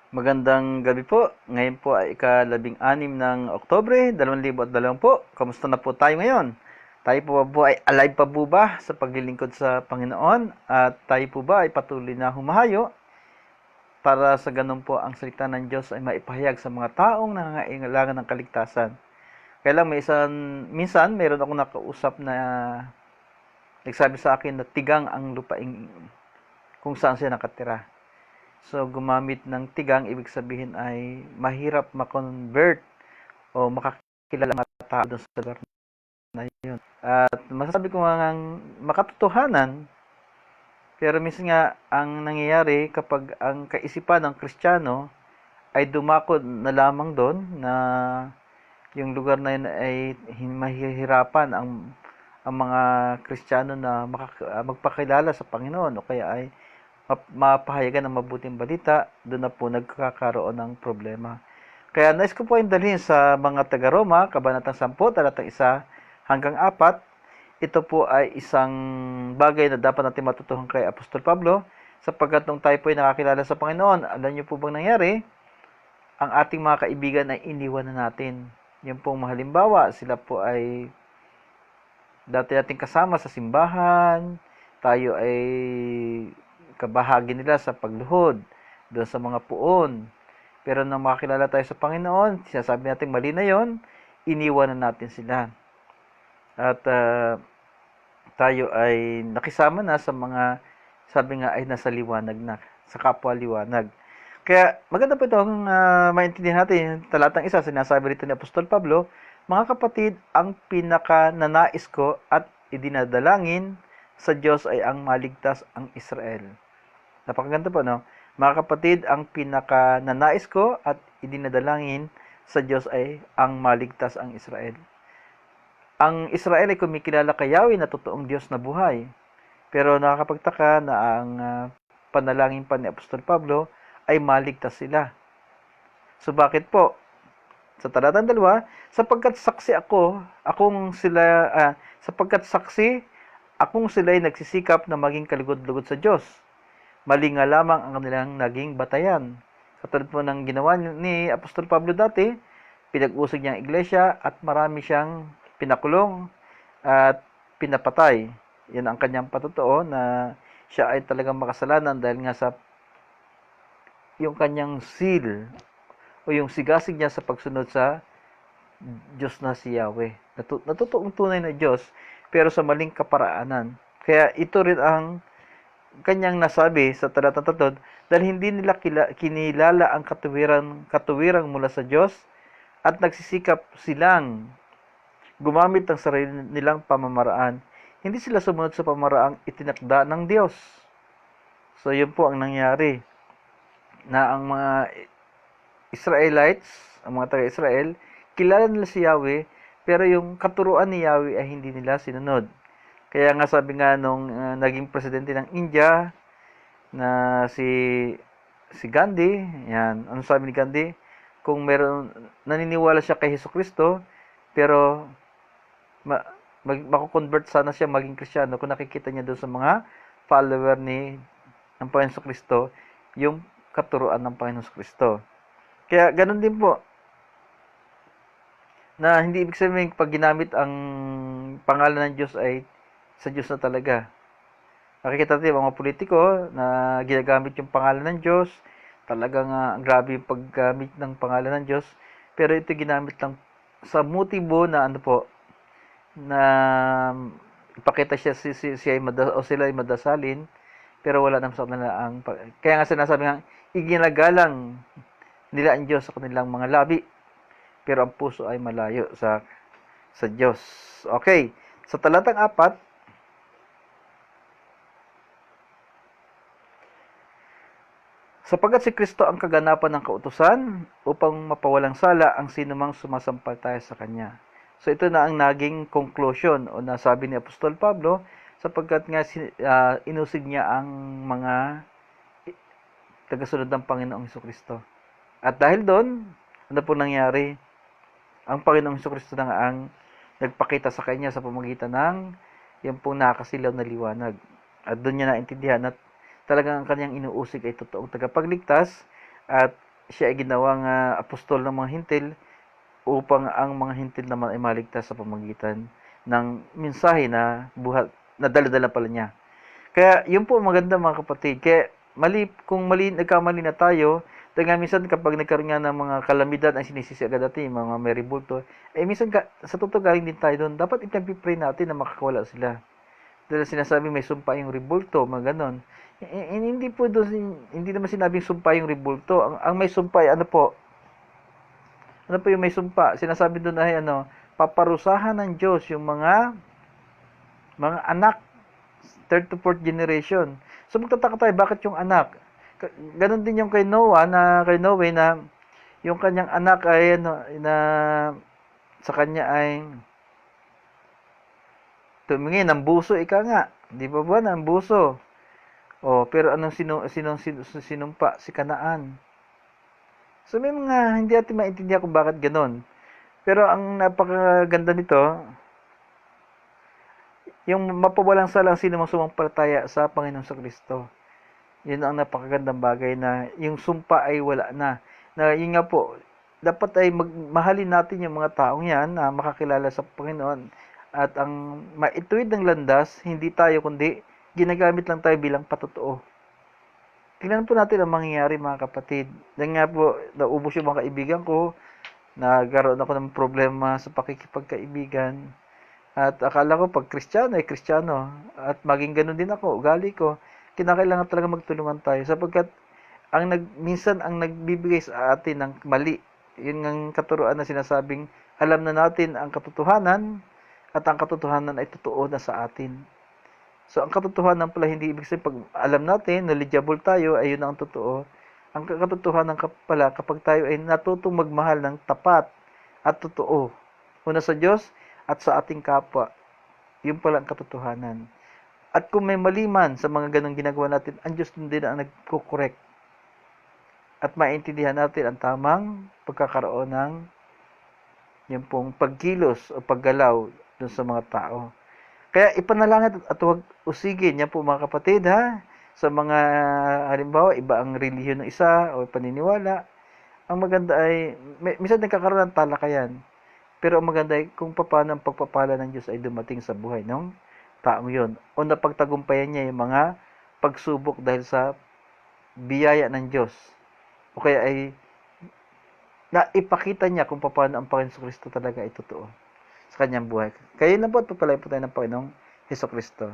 Magandang gabi po. Ngayon po ay ika-16 ng Oktubre, 2020. Kamusta na po tayo ngayon? Tayo po ba ay alive pa po ba sa paglilingkod sa Panginoon? At tayo po ba ay patuloy na humahayo para sa ganun po ang salita ng Diyos ay maipahayag sa mga taong nangangailangan ng kaligtasan? Kaya lang minsan mayroon akong nakausap na nagsabi sa akin na tigang ang lupaing kung saan siya nakatira. So, gumamit ng tigang, ibig sabihin ay mahirap makonvert o makakilala ng mga tao doon sa lugar na yun. At masasabi ko nga makatotohanan, pero minsan nga ang nangyayari kapag ang kaisipan ng Kristiyano ay dumakod na lamang doon na yung lugar na yun ay mahihirapan ang mga Kristiyano na magpakilala sa Panginoon o kaya ay mapahayagan ng mabuting balita, doon na po nagkakaroon ng problema. Kaya nais ko po yung dalhin sa mga taga-Roma, Kabanatang 10, talatang 1 hanggang 4. Ito po ay isang bagay na dapat natin matutuhan kay Apostol Pablo, sapagkat nung tayo po ay nakakilala sa Panginoon, alam niyo po bang nangyari? Ang ating mga kaibigan ay iniwan na natin. Yung pong halimbawa, sila po ay dati nating kasama sa simbahan, tayo ay kabahagi nila sa pagluhod, doon sa mga puon. Pero nang makakilala tayo sa Panginoon, sinasabi natin mali na yon, iniwan na natin sila. At tayo ay nakisama na sa mga, sabi nga ay nasa liwanag na, sa kapwa liwanag. Kaya maganda po itong maintindihan natin, talatang 1, sinasabi rito ni Apostol Pablo, mga kapatid, ang pinaka nanais ko at idinadalangin sa Diyos ay ang maligtas ang Israel. Napakaganda po, no? Mga kapatid, ang pinaka nanais ko at idinadalangin sa Diyos ay ang maligtas ang Israel. Ang Israel ay kumikilala kay Yahweh na totoong Diyos na buhay. Pero nakakapagtaka na ang panalangin pa ni Apostol Pablo ay maligtas sila. So bakit po? Sa talatang 2, sapagkat saksi akong sila ay nagsisikap na maging kalugod-lugod sa Diyos. Mali nga lamang ang kanilang naging batayan. Katulad po ng ginawa ni Apostol Pablo dati, pinag-usig niya ang iglesia at marami siyang pinakulong at pinapatay. Yan ang kanyang patotoo na siya ay talagang makasalanan dahil nga sa yung kanyang seal o yung sigasig niya sa pagsunod sa Diyos na si Yahweh. Natutuong tunay na Diyos pero sa maling kaparaanan. Kaya ito rin ang kanyang nasabi sa talatang 3, dahil hindi nila kinilala ang katuwirang mula sa Diyos at nagsisikap silang gumamit ng sarili nilang pamamaraan. Hindi sila sumunod sa pamaraang itinakda ng Diyos. So yun po ang nangyari, na ang mga Israelites, ang mga taga-Israel, kilala nila si Yahweh, pero yung katuruan ni Yahweh ay hindi nila sinunod. Kaya nga sabi nga nung naging presidente ng India na si Gandhi, yan, ano sabi ni Gandhi? Kung meron naniniwala siya kay Hesukristo, pero mako-convert sana siya maging Kristiyano kung nakikita niya doon sa mga follower ng Panginoon Hesukristo yung katuruan ng Panginoon Hesukristo. Kaya ganun din po, na hindi ibig sabihin pag ginamit ang pangalan ng Diyos ay sa Diyos na talaga. Nakikita natin mga politiko na ginagamit yung pangalan ng Diyos, talagang grabe yung paggamit ng pangalan ng Diyos, pero ito ginamit lang sa motibo na ano po, na ipakita sila ay madasalin, pero wala naman sa kanila ang, kaya nga sinasabi nga, iginagalang nila ang Diyos sa kanilang mga labi, pero ang puso ay malayo sa Diyos. Okay, sa talatang 4, sapagkat si Kristo ang kaganapan ng kautusan upang mapawalang sala ang sinumang sumasampalataya sa Kanya. So ito na ang naging conclusion o nasabi ni Apostol Pablo, sapagkat nga inusig niya ang mga tagasunod ng Panginoong Hesukristo. At dahil doon, ano po nangyari? Ang Panginoong Hesukristo na ang nagpakita sa kanya sa pamamagitan ng yung pong nakakasilaw na liwanag. At doon niya naintindihan at talagang ang kanyang inuusig ay totoong tagapagligtas at siya ay ginawang apostol ng mga hintil upang ang mga hintil naman ay maligtas sa pamamagitan ng mensahe na buhat na dala-dala pala niya. Kaya yun po maganda mga kapatid. Kaya kung nagkamali na tayo, dahil nga minsan kapag nagkaroon nga ng mga kalamidad ang sinisisi agad natin, yung mga may rebulto, minsan sa totoo galing din tayo doon, dapat ipag-pray natin na makakawala sila. Dahil sinasabi may sumpa yung rebulto, mga ganon. Hindi po doon, hindi naman sinabing sumpa yung rebulto. Ang may sumpa ay ano po yung may sumpa? Sinasabi doon ay paparusahan ng Diyos yung mga anak, third to fourth generation. So magtataka tayo, bakit yung anak? Ganon din yung kay Noe na yung kanyang anak ay na sa kanya ay tumingin ng buso, ika nga. Di ba ng buso? Pero anong sinumpa? Si Kanaan. So may mga hindi natin maintindihan kung bakit ganon. Pero ang napakaganda nito, yung mapawalang salang sino mang sumampalataya sa Panginoon sa Kristo. Yun ang napakagandang bagay na yung sumpa ay wala na. Na yun nga po, dapat ay mahalin natin yung mga taong yan na makakilala sa Panginoon. At ang maituwid ng landas, hindi tayo kundi ginagamit lang tayo bilang patotoo. Tingnan po natin ang mangyayari mga kapatid. Dahil nga po, naubos yung mga kaibigan ko, nagkaroon ako ng problema sa pakikipagkaibigan. At akala ko pag Kristiyano ay Kristiyano. At maging ganun din ako, ugali ko. Kinakailangan talaga magtulungan tayo. Sapagkat minsan ang nagbibigay sa atin ng mali, yun ang katuruan na sinasabing alam na natin ang katotohanan at ang katotohanan ay totoo na sa atin. So, ang katotohanan pala hindi ibig sabihin pag alam natin, knowledgeable tayo, ayun ang totoo. Ang katotohanan pala kapag tayo ay natutong magmahal ng tapat at totoo. Una sa Diyos at sa ating kapwa. Yun pala ang katotohanan. At kung may mali man sa mga ganong ginagawa natin, ang Diyos din ang nagko-correct. At maintindihan natin ang tamang pagkakaroon ng yung pong pagkilos o paggalaw dun sa mga tao. Kaya ipanalangin at huwag usigin niya po mga kapatid sa mga halimbawa iba ang relihiyon ng isa o paniniwala. Ang maganda ay minsan nagkakaroon ng talakayan. Pero ang maganda ay kung paano ang pagpapala ng Diyos ay dumating sa buhay ng taong yon. O napagtagumpayan niya yung mga pagsubok dahil sa biyaya ng Diyos. O kaya ay naipakita niya kung paano ang Panginoon Kristo talaga ay totoo sa kanyang buhay. Kaya na po at papalay po tayo ng Panginoong Hesus Kristo.